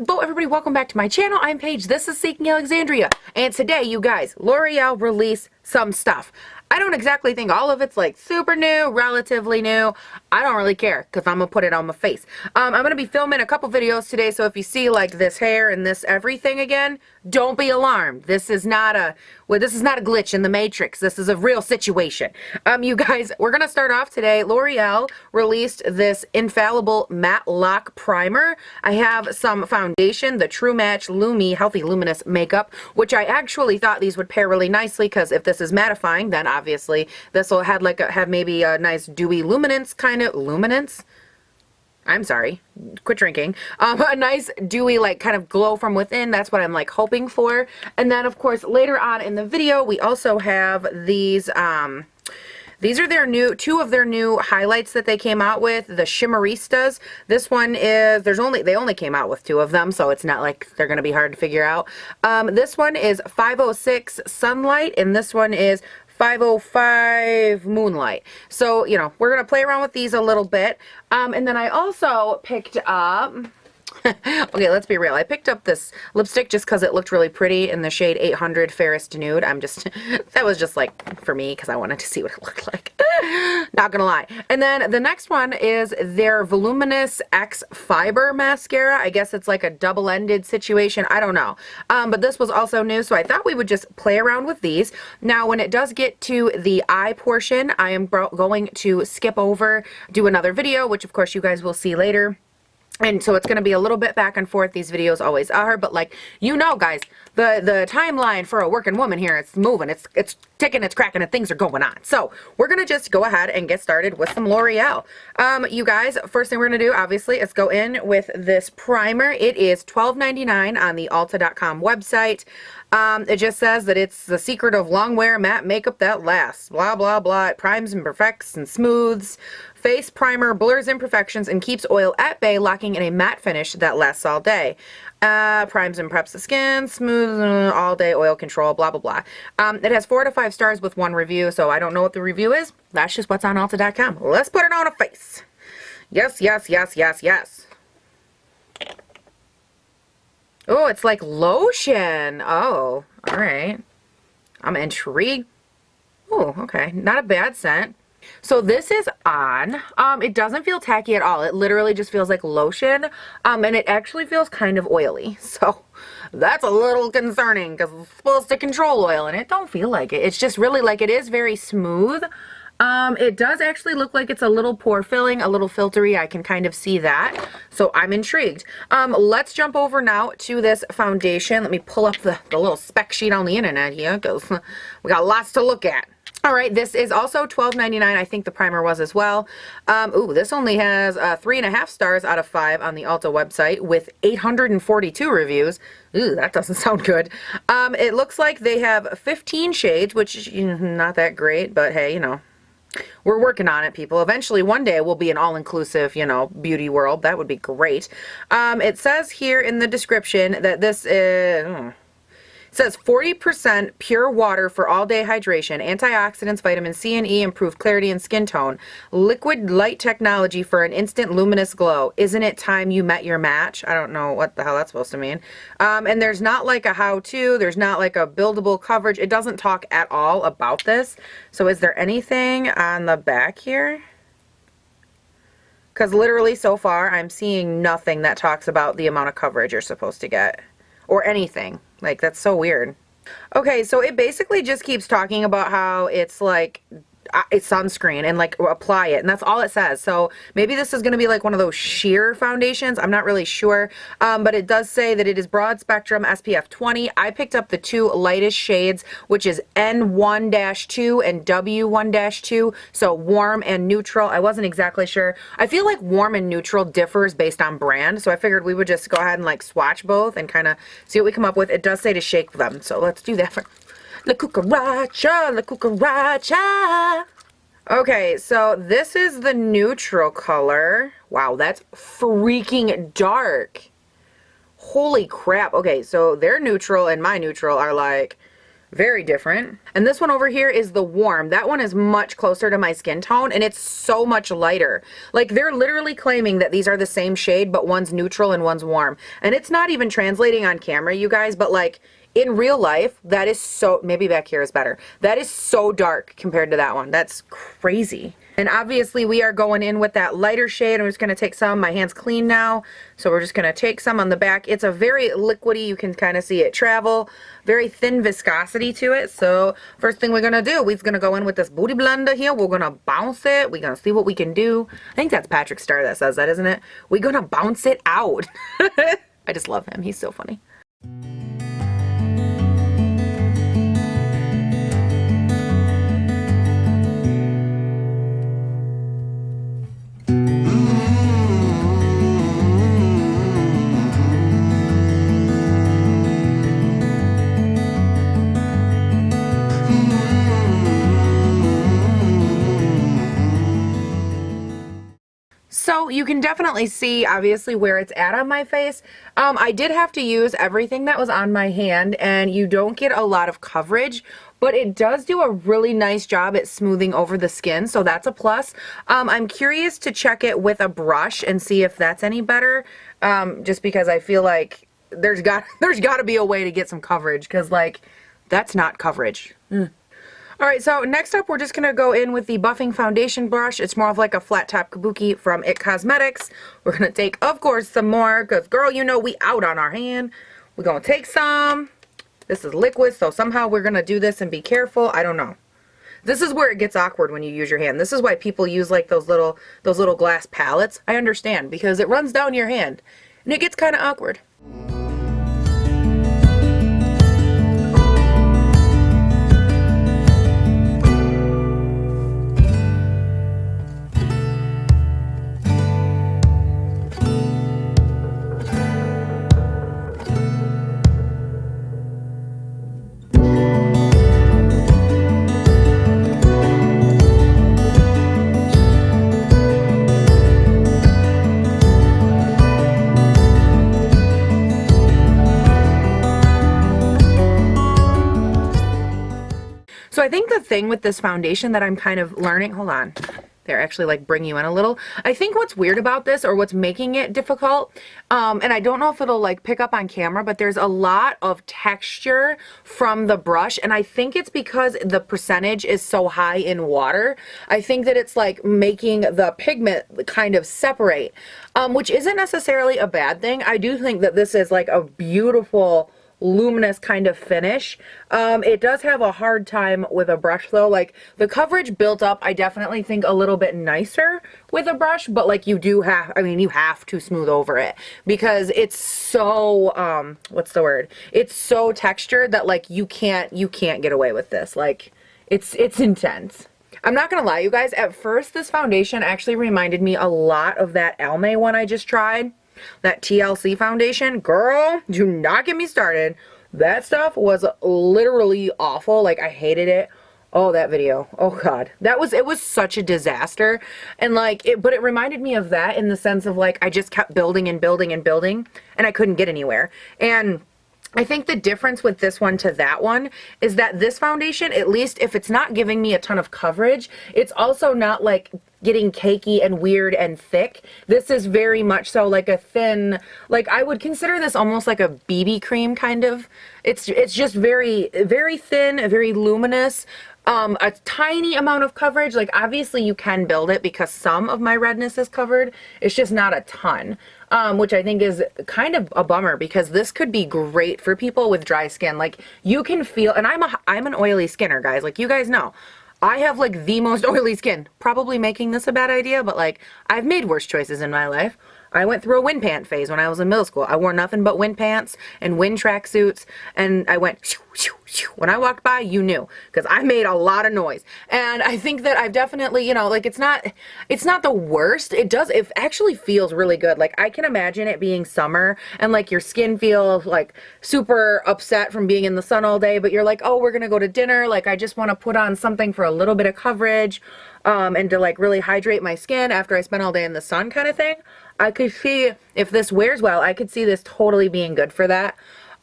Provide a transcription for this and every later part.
Hello everybody, welcome back to my channel. I'm Paige, this is Seeking Alexandria, and today, you guys, L'Oreal released some stuff. I don't exactly think all of it's like super new, relatively new. I don't really care because I'm gonna put it on my face. I'm gonna be filming a couple videos today, so if you see like this hair and this everything again, don't be alarmed. This is not a glitch in the Matrix. This is a real situation. You guys, we're gonna start off today. L'Oreal released this infallible matte lock primer. I have some foundation, the True Match Lumi Healthy Luminous Makeup, which I actually thought these would pair really nicely because if this is mattifying, then obviously this will have maybe a nice dewy luminance kind of luminance. I'm sorry, quit drinking. A nice dewy like kind of glow from within. That's what I'm like hoping for. And then of course later on in the video we also have these are their two of their new highlights that they came out with, the Shimmeristas. This one is, they only came out with two of them, so it's not like they're going to be hard to figure out. This one is 506 Sunlight, and this one is 505 Moonlight. So, you know, we're going to play around with these a little bit. And then I also picked up... Okay, let's be real. I picked up this lipstick just because it looked really pretty in the shade 800 Fairest Nude. That was just like for me because I wanted to see what it looked like. Not gonna lie. And then the next one is their Voluminous X Fiber Mascara. I guess it's like a double-ended situation. I don't know. But this was also new, so I thought we would just play around with these. Now, when it does get to the eye portion, I am going to skip over, do another video, which of course you guys will see later. And so it's going to be a little bit back and forth. These videos always are, but like, you know, guys, the timeline for a working woman here, it's moving, it's ticking, it's cracking, and things are going on. So we're going to just go ahead and get started with some L'Oreal. You guys, first thing we're going to do, obviously, is go in with this primer. It is $12.99 on the Ulta.com website. It just says that it's the secret of long wear matte makeup that lasts. Blah, blah, blah. It primes and perfects and smooths. Face primer blurs imperfections and keeps oil at bay, locking in a matte finish that lasts all day. Primes and preps the skin, smooth all day oil control, blah, blah, blah. It has 4 to 5 stars with 1 review, so I don't know what the review is. That's just what's on Ulta.com. Let's put it on a face. Yes, yes, yes, yes, yes. Oh, it's like lotion. Oh, all right. I'm intrigued. Oh, okay. Not a bad scent. So this is on. It doesn't feel tacky at all. It literally just feels like lotion. And it actually feels kind of oily. So that's a little concerning because it's supposed to control oil and it don't feel like it. It's just really like it is very smooth. It does actually look like it's a little pore filling, a little filtery. I can kind of see that. So I'm intrigued. Let's jump over now to this foundation. Let me pull up the little spec sheet on the internet here because we got lots to look at. All right, this is also $12.99. I think the primer was as well. Ooh, this only has 3.5 stars out of 5 on the Ulta website with 842 reviews. Ooh, that doesn't sound good. It looks like they have 15 shades, which is not that great, but hey, you know, we're working on it, people. Eventually, one day, we'll be an all-inclusive, you know, beauty world. That would be great. It says here in the description that this is... It says 40% pure water for all-day hydration, antioxidants, vitamin C and E, improve clarity and skin tone, liquid light technology for an instant luminous glow. Isn't it time you met your match? I don't know what the hell that's supposed to mean. And there's not like a how-to. There's not like a buildable coverage. It doesn't talk at all about this. So is there anything on the back here? Because literally so far I'm seeing nothing that talks about the amount of coverage you're supposed to get. Or anything. Like, that's so weird. Okay, so it basically just keeps talking about how it's like, it's sunscreen and like apply it, and that's all it says. So maybe this is going to be like one of those sheer foundations. I'm not really sure, but it does say that it is broad spectrum SPF 20. I picked up the 2 lightest shades, which is N1-2 and W1-2, so warm and neutral. I wasn't exactly sure. I feel like warm and neutral differs based on brand, so I figured we would just go ahead and like swatch both and kind of see what we come up with. It does say to shake them, so let's do that for La cucaracha, la cucaracha. Okay, so this is the neutral color. Wow, that's freaking dark. Holy crap. Okay, so their neutral and my neutral are like Very different. And this one over here is the warm. That one is much closer to my skin tone and it's so much lighter. Like they're literally claiming that these are the same shade, but one's neutral and one's warm. And it's not even translating on camera, you guys, but like in real life, that is so, maybe back here is better. That is so dark compared to that one. That's crazy. And obviously we are going in with that lighter shade. I'm just going to take some. My hand's clean now. So we're just going to take some on the back. It's a very liquidy, you can kind of see it travel. Very thin viscosity to it. So first thing we're going to do, we're going to go in with this booty blender here. We're going to bounce it. We're going to see what we can do. I think that's Patrick Star that says that, isn't it? We're going to bounce it out. I just love him. He's so funny. So you can definitely see obviously where it's at on my face. I did have to use everything that was on my hand and you don't get a lot of coverage, but it does do a really nice job at smoothing over the skin, so that's a plus. I'm curious to check it with a brush and see if that's any better, just because I feel like there's got to be a way to get some coverage, because like that's not coverage. Alright, so next up we're just going to go in with the buffing foundation brush. It's more of like a flat top kabuki from It Cosmetics. We're going to take, of course, some more, because girl, you know we out on our hand. We're going to take some. This is liquid, so somehow we're going to do this and be careful. I don't know. This is where it gets awkward when you use your hand. This is why people use like those little glass palettes. I understand, because it runs down your hand and it gets kind of awkward. So I think the thing with this foundation that I'm kind of learning, hold on, they're actually like bring you in a little. I think what's weird about this, or what's making it difficult, and I don't know if it'll like pick up on camera, but there's a lot of texture from the brush, and I think it's because the percentage is so high in water. I think that it's like making the pigment kind of separate, which isn't necessarily a bad thing. I do think that this is like a beautiful luminous kind of finish. It does have a hard time with a brush though. Like the coverage built up, I definitely think a little bit nicer with a brush, but like you do have, I mean, you have to smooth over it because it's so, what's the word? It's so textured that like you can't get away with this. Like it's intense. I'm not gonna lie, you guys, at first this foundation actually reminded me a lot of that Almay one I just tried. That TLC foundation, girl, do not get me started. That stuff was literally awful. Like I hated it. Oh, that video. Oh god. It was such a disaster. And like but it reminded me of that in the sense of like I just kept building and building and building and I couldn't get anywhere. And I think the difference with this one to that one is that this foundation, at least if it's not giving me a ton of coverage, it's also not like getting cakey and weird and thick. This is very much so like a thin, like I would consider this almost like a BB cream kind of. It's just very, very thin, very luminous. A tiny amount of coverage. Like obviously you can build it because some of my redness is covered. It's just not a ton, which I think is kind of a bummer because this could be great for people with dry skin. Like you can feel, and I'm an oily skinner, guys. Like you guys know, I have like the most oily skin. Probably making this a bad idea, but like I've made worse choices in my life. I went through a wind pant phase when I was in middle school. I wore nothing but wind pants and wind tracksuits, and I went shoo, shoo, shoo. When I walked by, you knew, because I made a lot of noise. And I think that I've definitely, you know, like it's not the worst. It actually feels really good. Like I can imagine it being summer and like your skin feels like super upset from being in the sun all day, but you're like, oh, we're gonna go to dinner. Like I just want to put on something for a little bit of coverage, and to like really hydrate my skin after I spent all day in the sun kind of thing. I could see if this wears well, I could see this totally being good for that.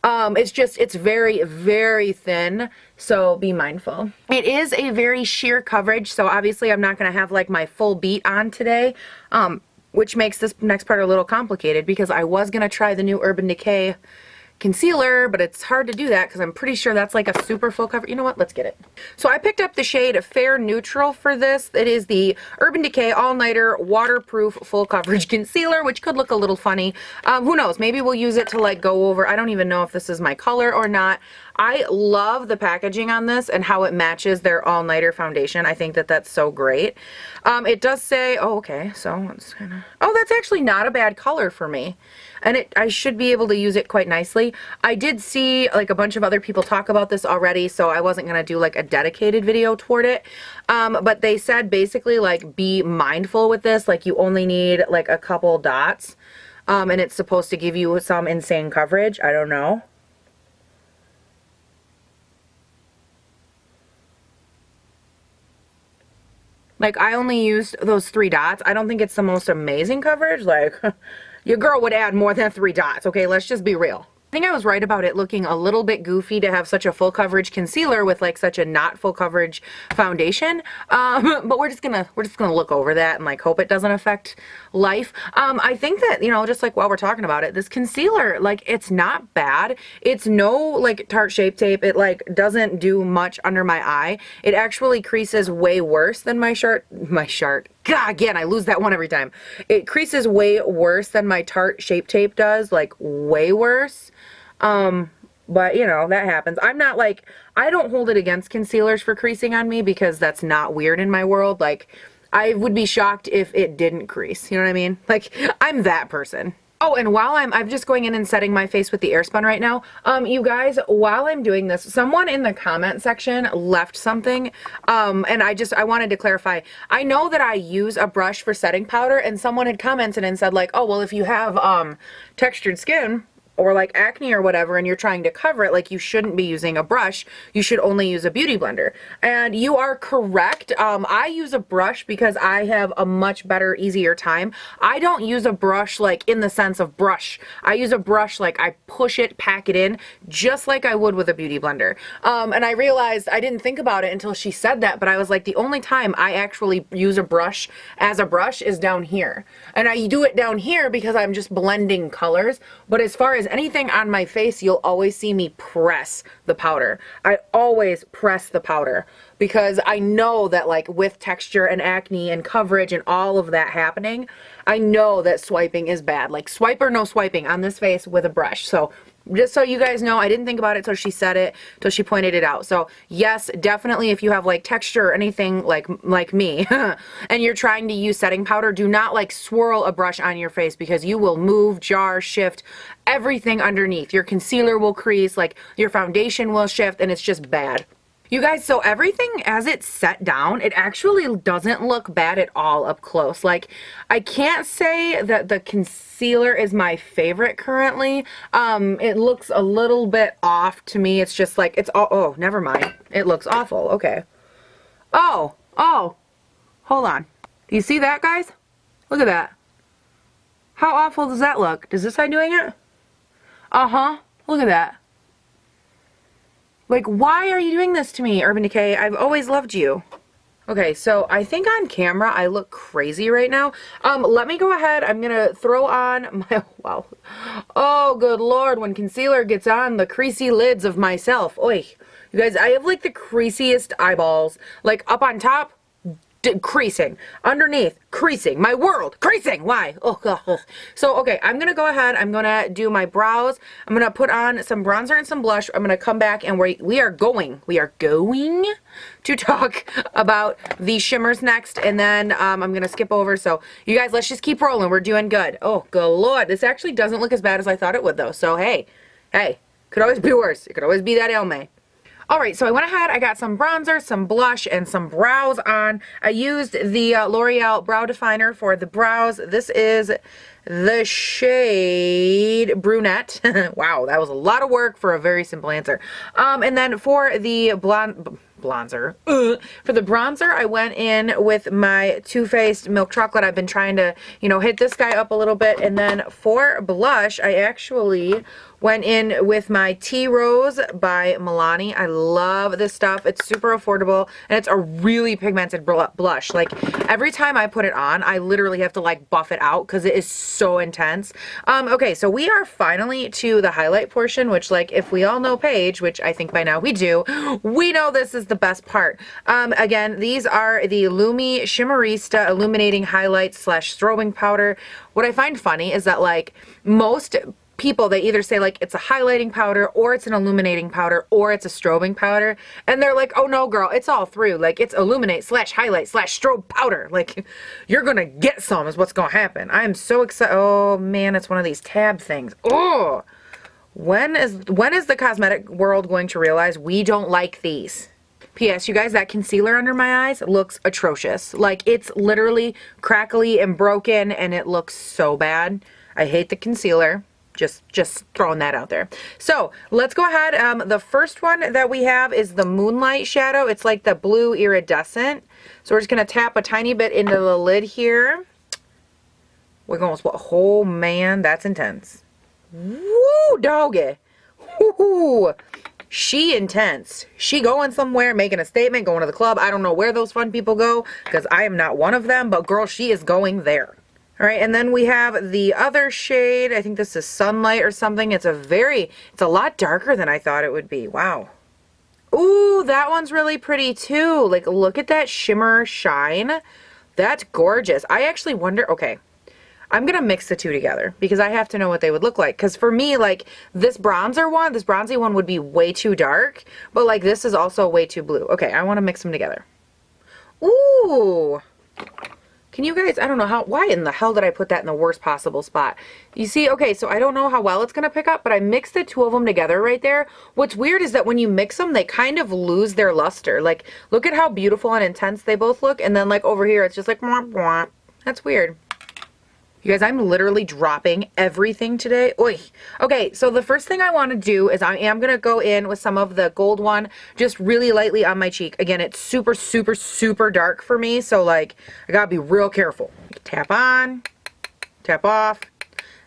It's very, very thin, so be mindful. It is a very sheer coverage, so obviously I'm not going to have like my full beat on today, which makes this next part a little complicated because I was going to try the new Urban Decay concealer, but it's hard to do that because I'm pretty sure that's like a super full cover. You know what? Let's get it. So I picked up the shade Fair Neutral for this. It is the Urban Decay All Nighter Waterproof Full Coverage Concealer, which could look a little funny. Who knows? Maybe we'll use it to like go over. I don't even know if this is my color or not. I love the packaging on this and how it matches their All Nighter foundation. I think that that's so great. It does say, oh, okay, so it's kind of, oh, that's actually not a bad color for me. And I should be able to use it quite nicely. I did see like a bunch of other people talk about this already, so I wasn't gonna do like a dedicated video toward it. But they said basically like be mindful with this, like you only need like a couple dots. And it's supposed to give you some insane coverage. I don't know. Like, I only used those 3 dots. I don't think it's the most amazing coverage. Like, your girl would add more than 3 dots, okay? Let's just be real. I think I was right about it looking a little bit goofy to have such a full coverage concealer with like such a not full coverage foundation. But we're just gonna look over that and like hope it doesn't affect life. I think that, you know, just like while we're talking about it, this concealer, like it's not bad. It's no like Tarte Shape Tape. It like doesn't do much under my eye. It actually creases way worse than my Tarte. God, again, I lose that one every time. It creases way worse than my Tarte Shape Tape does, like way worse. But you know, that happens. I'm not like, I don't hold it against concealers for creasing on me because that's not weird in my world. Like, I would be shocked if it didn't crease. You know what I mean? Like, I'm that person. Oh, and while I'm just going in and setting my face with the Airspun right now. You guys, while I'm doing this, someone in the comment section left something, and I wanted to clarify. I know that I use a brush for setting powder, and someone had commented and said like, oh, well, if you have textured skin or like acne or whatever and you're trying to cover it, like you shouldn't be using a brush. You should only use a beauty blender. And you are correct. I use a brush because I have a much better, easier time. I don't use a brush like in the sense of brush. I use a brush like I push it, pack it in, just like I would with a beauty blender. And I realized I didn't think about it until she said that, but I was like, the only time I actually use a brush as a brush is down here. And I do it down here because I'm just blending colors. But as far as anything on my face, you'll always see me press the powder. I always press the powder because I know that like with texture and acne and coverage and all of that happening, I know that swiping is bad. Like swipe or no swiping on this face with a brush. So just so you guys know, I didn't think about it till she said it, till she pointed it out. So yes, definitely if you have like texture or anything like me and you're trying to use setting powder, do not like swirl a brush on your face because you will move, jar, shift everything underneath. Your concealer will crease, like your foundation will shift, and it's just bad. You guys, so everything as it's set down, it actually doesn't look bad at all up close. Like, I can't say that the concealer is my favorite currently. It looks a little bit off to me. It's just like, it's all, oh, never mind. It looks awful. Okay. Oh, hold on. Do you see that, guys? Look at that. How awful does that look? Does this side doing it? Uh-huh. Look at that. Like, why are you doing this to me, Urban Decay? I've always loved you. Okay, so I think on camera I look crazy right now. Let me go ahead. I'm gonna throw on my, wow. Oh, good Lord, when concealer gets on the creasy lids of myself. Oy. You guys, I have like the creasiest eyeballs. Like up on top, creasing. Underneath, creasing. My world, creasing. Why? Oh, God. So, okay, I'm going to go ahead. I'm going to do my brows. I'm going to put on some bronzer and some blush. I'm going to come back and we are going to talk about the shimmers next. And then I'm going to skip over. So, you guys, let's just keep rolling. We're doing good. Oh, good Lord. This actually doesn't look as bad as I thought it would, though. So, hey, could always be worse. It could always be that Elme. Alright, so I went ahead, I got some bronzer, some blush, and some brows on. I used the L'Oreal Brow Definer for the brows. This is the shade Brunette. Wow, that was a lot of work for a very simple answer. And then for the bronzer. For the bronzer, I went in with my Too Faced Milk Chocolate. I've been trying to, you know, hit this guy up a little bit. And then for blush, I actually went in with my Tea Rose by Milani. I love this stuff. It's super affordable, and it's a really pigmented blush. Like, every time I put it on, I literally have to, like, buff it out because it is so intense. Okay, so we are finally to the highlight portion, which, like, if we all know Paige, which I think by now we do, we know this is the best part. Again, these are the Lumi Shimmerista Illuminating Highlight / Strobing Powder. What I find funny is that, like, most people, they either say like it's a highlighting powder or it's an illuminating powder or it's a strobing powder, and they're like, oh no girl, it's all through. Like, it's illuminate / highlight / strobe powder. Like, you're gonna get some is what's gonna happen. I am so excited. Oh man, it's one of these tab things. Oh, when is the cosmetic world going to realize we don't like these? P.S. you guys, that concealer under my eyes looks atrocious. Like, it's literally crackly and broken, and it looks so bad. I hate the concealer. Just throwing that out there. So let's go ahead. The first one that we have is the Moonlight Shadow. It's like the blue iridescent. So we're just going to tap a tiny bit into the lid here. We're going with what? Oh man, that's intense. Woo, doggy. Woo. She intense. She going somewhere, making a statement, going to the club. I don't know where those fun people go because I am not one of them, but girl, she is going there. All right, and then we have the other shade. I think this is Sunlight or something. It's a lot darker than I thought it would be. Wow. Ooh, that one's really pretty too. Like, look at that shimmer shine. That's gorgeous. I actually wonder, okay, I'm going to mix the two together because I have to know what they would look like. Because for me, like, this bronzy one would be way too dark, but like this is also way too blue. Okay, I want to mix them together. Ooh. Can you guys, I don't know why in the hell did I put that in the worst possible spot? You see, okay, so I don't know how well it's going to pick up, but I mixed the two of them together right there. What's weird is that when you mix them, they kind of lose their luster. Like, look at how beautiful and intense they both look. And then, like, over here, it's just like, mwah, mwah. That's weird. You guys, I'm literally dropping everything today. Oy. Okay, so the first thing I want to do is I am going to go in with some of the gold one, just really lightly on my cheek. Again, it's super, super, super dark for me, so like, I got to be real careful. Tap on, tap off.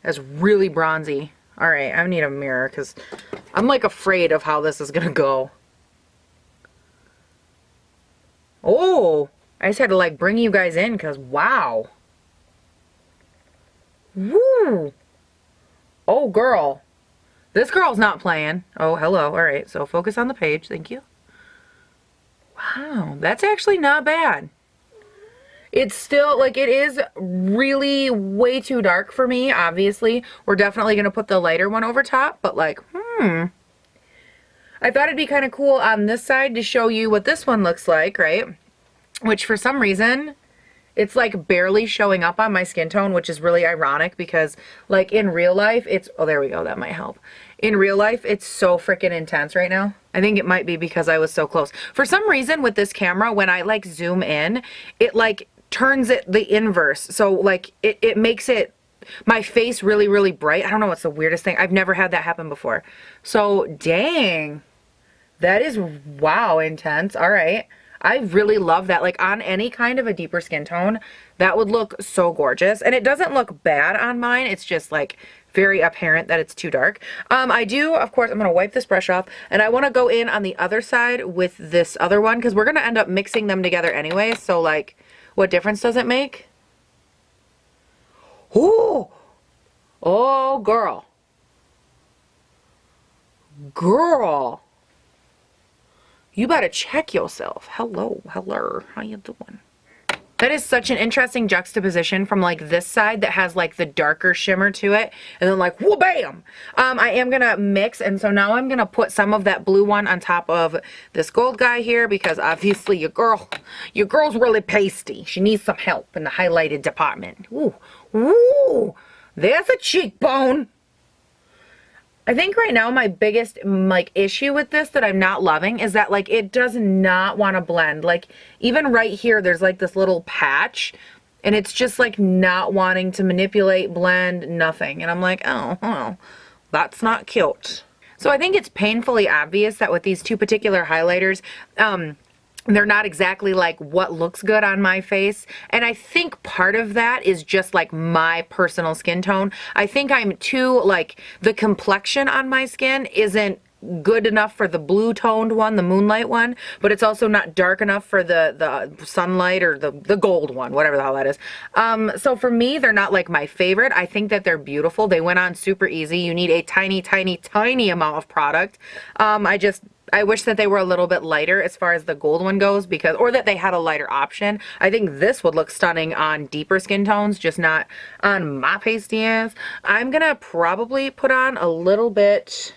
That's really bronzy. All right, I need a mirror because I'm like afraid of how this is going to go. Oh, I just had to like bring you guys in because wow. Woo! Oh, girl. This girl's not playing. Oh, hello. All right, so focus on the page. Thank you. Wow, that's actually not bad. It's still, like, it is really way too dark for me, obviously. We're definitely going to put the lighter one over top, but, like, I thought it'd be kind of cool on this side to show you what this one looks like, right? Which, for some reason, it's like barely showing up on my skin tone, which is really ironic because like in real life, it's, oh, there we go. That might help. In real life, it's so freaking intense right now. I think it might be because I was so close. For some reason with this camera, when I like zoom in, it like turns it the inverse. So like it makes it, my face really, really bright. I don't know what's the weirdest thing. I've never had that happen before. So dang, that is, wow, intense. All right. I really love that. Like on any kind of a deeper skin tone, that would look so gorgeous. And it doesn't look bad on mine. It's just like very apparent that it's too dark. I do, of course, I'm going to wipe this brush off and I want to go in on the other side with this other one because we're going to end up mixing them together anyway. So like, what difference does it make? Ooh! Oh, girl. Girl. You better check yourself. Hello, how you doing? That is such an interesting juxtaposition from like this side that has like the darker shimmer to it, and then like whoa bam. I am gonna mix, and so now I'm gonna put some of that blue one on top of this gold guy here because obviously your girl's really pasty. She needs some help in the highlighted department. Ooh, ooh, there's a cheekbone. I think right now my biggest like issue with this that I'm not loving is that like it does not want to blend. Like even right here there's like this little patch and it's just like not wanting to manipulate, blend, nothing. And I'm like, oh, well, that's not cute. So I think it's painfully obvious that with these two particular highlighters, they're not exactly like what looks good on my face. And I think part of that is just like my personal skin tone. I think I'm too, like, the complexion on my skin isn't good enough for the blue toned one, the moonlight one, but it's also not dark enough for the sunlight or the gold one, whatever the hell that is. So for me, they're not like my favorite. I think that they're beautiful. They went on super easy. You need a tiny, tiny, tiny amount of product. I wish that they were a little bit lighter as far as the gold one goes, because, or that they had a lighter option. I think this would look stunning on deeper skin tones, just not on my pasty ass. I'm gonna probably put on a little bit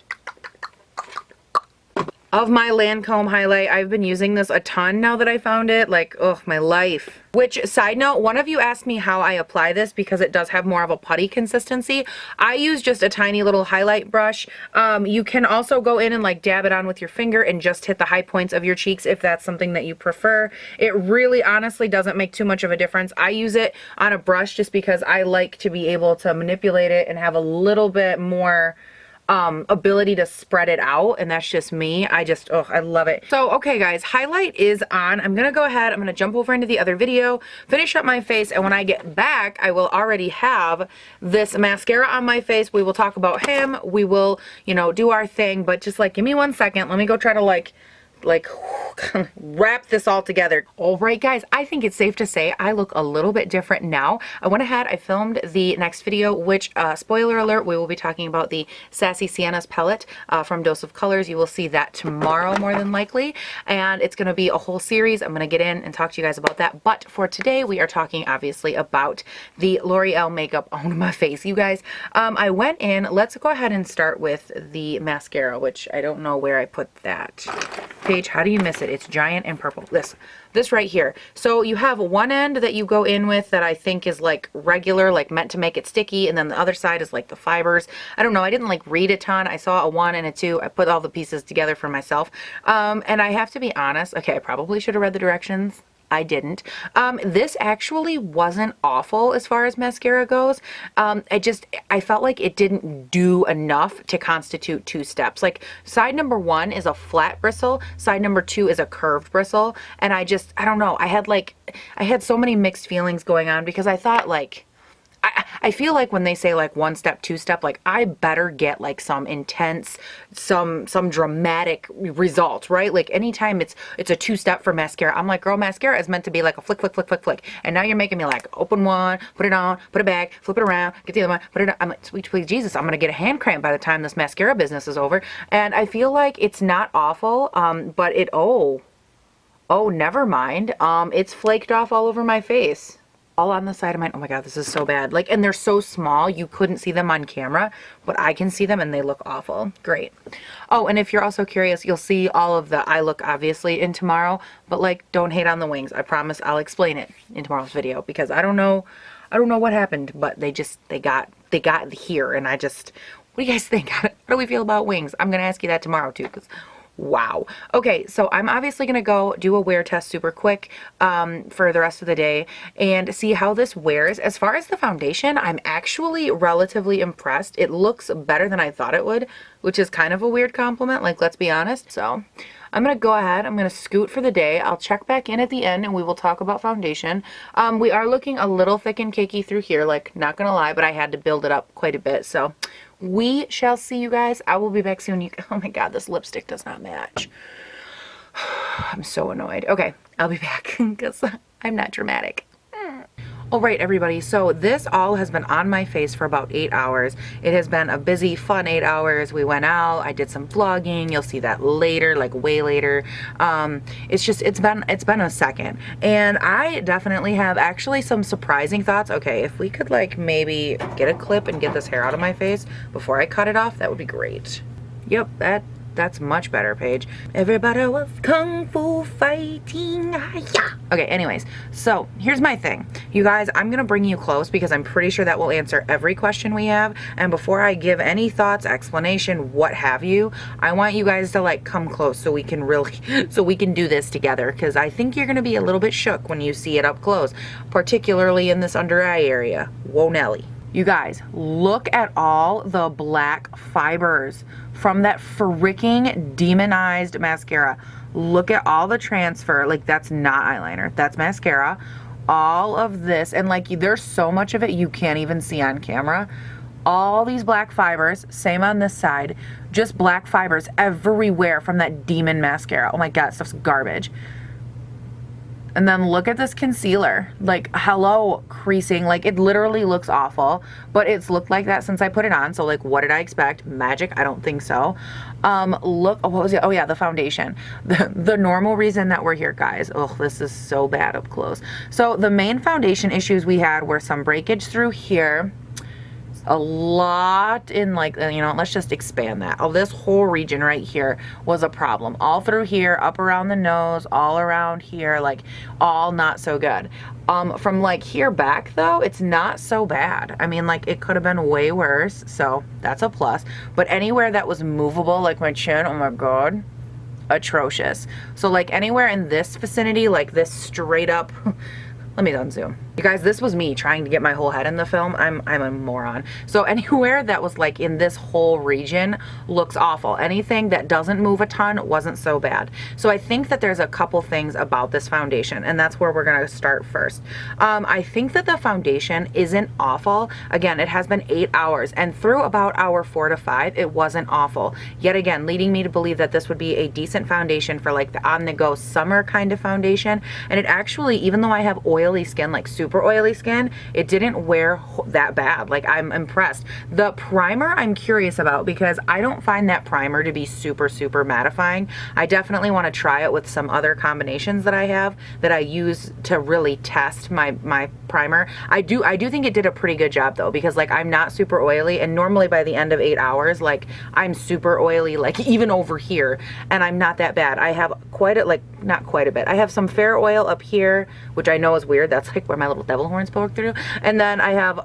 of my Lancome highlight. I've been using this a ton now that I found it. Like, oh, my life. Which, side note, one of you asked me how I apply this because it does have more of a putty consistency. I use just a tiny little highlight brush. You can also go in and like dab it on with your finger and just hit the high points of your cheeks if that's something that you prefer. It really honestly doesn't make too much of a difference. I use it on a brush just because I like to be able to manipulate it and have a little bit more ability to spread it out, and that's just me. I love it. So okay guys, highlight is on. I'm gonna go ahead, I'm gonna jump over into the other video, finish up my face, and when I get back I will already have this mascara on my face. We will talk about him, we will, you know, do our thing, but just like give me 1 second, let me go try to like wrap this all together. All right guys, I think it's safe to say I look a little bit different now. I went ahead, I filmed the next video, which spoiler alert, we will be talking about the Sassy Sienna's palette from Dose of Colors. You will see that tomorrow more than likely, and it's going to be a whole series. I'm going to get in and talk to you guys about that, but for today we are talking obviously about the L'Oreal makeup on my face. You guys, I went in, let's go ahead and start with the mascara, which I don't know where I put that. Paige, how do you miss it? It's giant and purple. This right here. So you have one end that you go in with that I think is like regular, like meant to make it sticky, and then the other side is like the fibers. I don't know, I didn't like read a ton. I saw a 1 and a 2. I put all the pieces together for myself. And I have to be honest, okay, I probably should have read the directions. I didn't. This actually wasn't awful as far as mascara goes. I felt like it didn't do enough to constitute 2 steps. Like side number 1 is a flat bristle, side number 2 is a curved bristle. And I don't know. I had so many mixed feelings going on because I thought like, I feel like when they say like 1 step, 2 step, like I better get like some intense, some dramatic result, right? Like anytime it's a 2-step for mascara, I'm like, girl, mascara is meant to be like a flick, flick, flick, flick, flick. And now you're making me like open one, put it on, put it back, flip it around, get the other one, put it on. I'm like, sweet, sweet Jesus, I'm going to get a hand cramp by the time this mascara business is over. And I feel like it's not awful, but oh, never mind. It's flaked off all over my face. All on the side of mine. Oh my god, this is so bad. Like, and they're so small you couldn't see them on camera, but I can see them and they look awful. Great. Oh, and if you're also curious, you'll see all of the eye look obviously in tomorrow, but like, don't hate on the wings. I promise I'll explain it in tomorrow's video because I don't know what happened, but they got here, and what do you guys think? How do we feel about wings? I'm gonna ask you that tomorrow too, because wow. Okay, so I'm obviously gonna go do a wear test super quick for the rest of the day and see how this wears. As far as the foundation, I'm actually relatively impressed. It looks better than I thought it would, which is kind of a weird compliment, like, let's be honest. So I'm gonna go ahead, I'm gonna scoot for the day. I'll check back in at the end and we will talk about foundation. We are looking a little thick and cakey through here, like, not gonna lie, but I had to build it up quite a bit, so we shall see, you guys. I will be back soon. Oh my god, this lipstick does not match. I'm so annoyed. Okay, I'll be back because I'm not dramatic. All right, everybody, so this all has been on my face for about 8 hours. It has been a busy, fun 8 hours. We went out, I did some vlogging. You'll see that later, like way later. It's been a second. And I definitely have actually some surprising thoughts. Okay, if we could like maybe get a clip and get this hair out of my face before I cut it off, that would be great. Yep, that's much better, Paige. Everybody was kung fu fighting. Yeah. Okay, anyways, so here's my thing. You guys, I'm gonna bring you close because I'm pretty sure that will answer every question we have. And before I give any thoughts, explanation, what have you, I want you guys to like come close so we can do this together, because I think you're gonna be a little bit shook when you see it up close, particularly in this under eye area. Whoa, Nelly. You guys, look at all the black fibers from that freaking demonized mascara. Look at all the transfer. Like, that's not eyeliner, that's mascara. All of this, and like, there's so much of it you can't even see on camera. All these black fibers, same on this side, just black fibers everywhere from that demon mascara. Oh my God, stuff's garbage. And then look at this concealer. Like, hello, creasing. Like, it literally looks awful, but it's looked like that since I put it on. So like, what did I expect? Magic? I don't think so. Look, oh, what was it? Oh yeah, the foundation. The normal reason that we're here, guys. Oh, this is so bad up close. So the main foundation issues we had were some breakage through here. A lot in, like, you know, let's just expand that. Oh, this whole region right here was a problem. All through here, up around the nose, all around here, like, all not so good. From like here back though, it's not so bad. I mean, like, it could have been way worse, so that's a plus. But anywhere that was movable, like my chin, oh my God, atrocious. So like anywhere in this vicinity, like this straight up, let me unzoom. You guys, this was me trying to get my whole head in the film. I'm a moron. So anywhere that was like in this whole region looks awful. Anything that doesn't move a ton wasn't so bad. So I think that there's a couple things about this foundation, and that's where we're gonna start first. I think that the foundation isn't awful. Again, it has been 8 hours, and through about hour 4 to 5, it wasn't awful. Yet again, leading me to believe that this would be a decent foundation for like the on-the-go summer kind of foundation. And it actually, even though I have oily skin, like super oily skin, it didn't wear that bad. Like, I'm impressed. The primer I'm curious about, because I don't find that primer to be super mattifying. I definitely want to try it with some other combinations that I have that I use to really test my primer. I do think it did a pretty good job though, because like, I'm not super oily, and normally by the end of 8 hours, like, I'm super oily, like even over here, and I'm not that bad. I have quite a, like, not quite a bit. I have some fair oil up here, which I know is weird. That's like where my little devil horns poke through. And then I have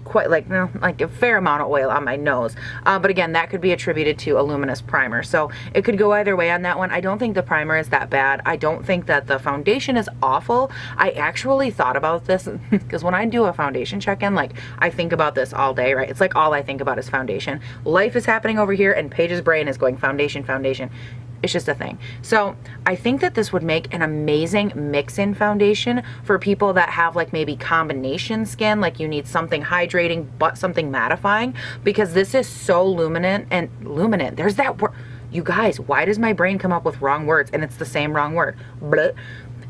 quite like, no, like a fair amount of oil on my nose. But again, that could be attributed to a luminous primer. So it could go either way on that one. I don't think the primer is that bad. I don't think that the foundation is awful. I actually thought about this because when I do a foundation check-in, like, I think about this all day, right? It's like all I think about is foundation. Life is happening over here, and Paige's brain is going foundation, foundation. It's just a thing. So I think that this would make an amazing mix-in foundation for people that have like maybe combination skin, like you need something hydrating but something mattifying, because this is so luminant. And luminant, there's that word. You guys, why does my brain come up with wrong words and it's the same wrong word? Blah.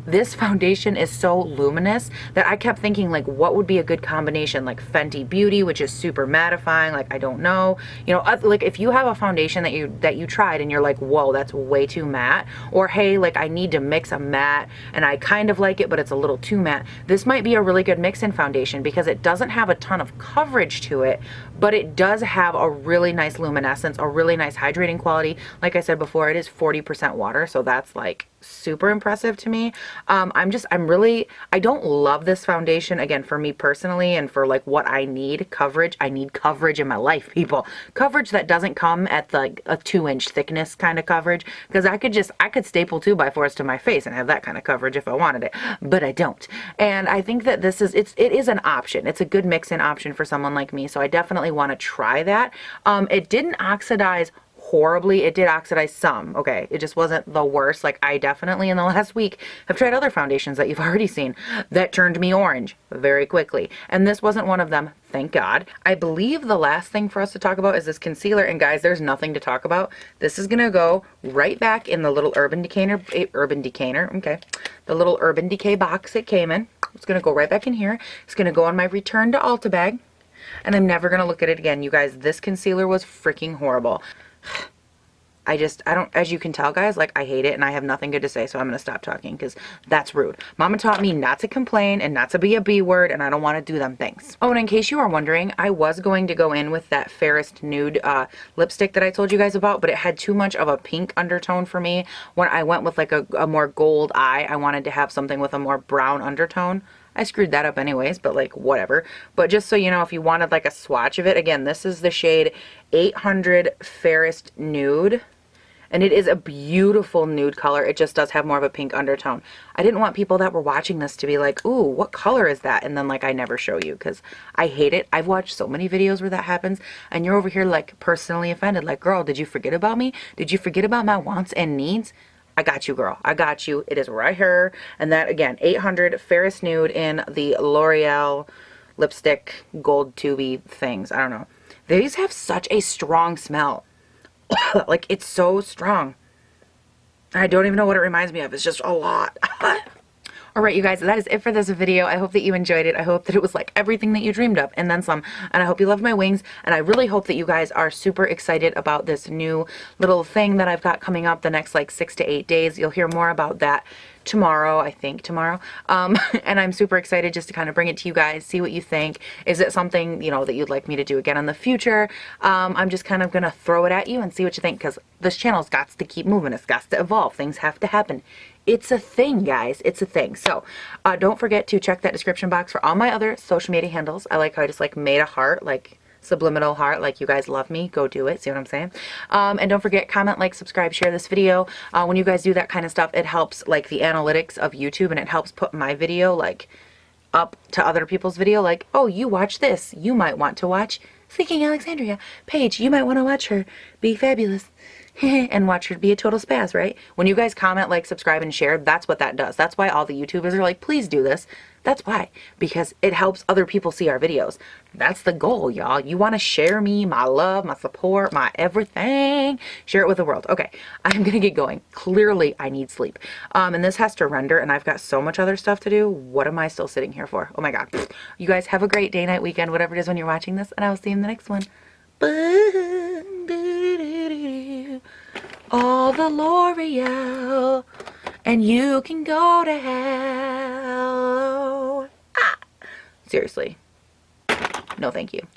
This foundation is so luminous that I kept thinking, like, what would be a good combination? Like Fenty Beauty, which is super mattifying. Like, I don't know, you know, like if you have a foundation that you tried and you're like, whoa, that's way too matte, or hey, like I need to mix a matte and I kind of like it, but it's a little too matte. This might be a really good mix-in foundation because it doesn't have a ton of coverage to it, but it does have a really nice luminescence, a really nice hydrating quality. Like I said before, it is 40% water, so that's like super impressive to me. I don't love this foundation, again, for me personally, and for like what I need coverage. I need coverage in my life, people. Coverage that doesn't come at like a 2-inch thickness kind of coverage, because I could staple 2x4s to my face and have that kind of coverage if I wanted it, but I don't. And I think that it is an option. It's a good mix-in option for someone like me, so I definitely want to try that. It didn't oxidize horribly. It did oxidize some. Okay, it just wasn't the worst. Like, I definitely in the last week have tried other foundations that you've already seen that turned me orange very quickly, and this wasn't one of them, thank God. I believe the last thing for us to talk about is this concealer, and guys, there's nothing to talk about. This is gonna go right back in the little Urban Decay, okay, the little Urban Decay box it came in. It's gonna go right back in here. It's gonna go on my return to Ulta bag, and I'm never gonna look at it again. You guys, this concealer was freaking horrible. I don't, as you can tell, guys, like, I hate it and I have nothing good to say, so I'm going to stop talking because that's rude. Mama taught me not to complain and not to be a B word, and I don't want to do them things. Oh, and in case you are wondering, I was going to go in with that Fairest Nude lipstick that I told you guys about, but it had too much of a pink undertone for me. When I went with like a more gold eye, I wanted to have something with a more brown undertone. I screwed that up anyways, but like, whatever. But just so you know, if you wanted like a swatch of it, again, this is the shade 800 Fairest Nude. And it is a beautiful nude color. It just does have more of a pink undertone. I didn't want people that were watching this to be like, ooh, what color is that? And then like I never show you because I hate it. I've watched so many videos where that happens and you're over here like personally offended. Like, girl, did you forget about me? Did you forget about my wants and needs? I got you, girl. I got you. It is right here. And that, again, 800 Ferris Nude in the L'Oreal lipstick gold tubey things. I don't know. These have such a strong smell. Like, it's so strong. I don't even know what it reminds me of. It's just a lot. Alright, you guys, that is it for this video. I hope that you enjoyed it. I hope that it was like everything that you dreamed of and then some. And I hope you loved my wings. And I really hope that you guys are super excited about this new little thing that I've got coming up the next like 6 to 8 days. You'll hear more about that tomorrow, I think tomorrow. And I'm super excited just to kind of bring it to you guys, see what you think. Is it something, you know, that you'd like me to do again in the future? I'm just kind of going to throw it at you and see what you think because this channel's got to keep moving. It's got to evolve. Things have to happen. It's a thing, guys. It's a thing. So don't forget to check that description box for all my other social media handles. I like how I just like made a heart, like subliminal heart, like you guys love me. Go do it. See what I'm saying? And don't forget, comment, like, subscribe, share this video. When you guys do that kind of stuff, it helps like the analytics of YouTube and it helps put my video like up to other people's video. Like, oh, you watch this. You might want to watch Seeking Alexandria. Paige, you might want to watch her be fabulous. And watch her be a total spaz, right? When you guys comment, like, subscribe, and share, that's what that does. That's why all the YouTubers are like, please do this. That's why. Because it helps other people see our videos. That's the goal, y'all. You want to share me, my love, my support, my everything. Share it with the world. Okay, I'm going to get going. Clearly, I need sleep. And this has to render, and I've got so much other stuff to do. What am I still sitting here for? Oh, my God. You guys have a great day, night, weekend, whatever it is when you're watching this, and I will see you in the next one. Bye. All the L'Oreal, and you can go to hell. Seriously. No, thank you.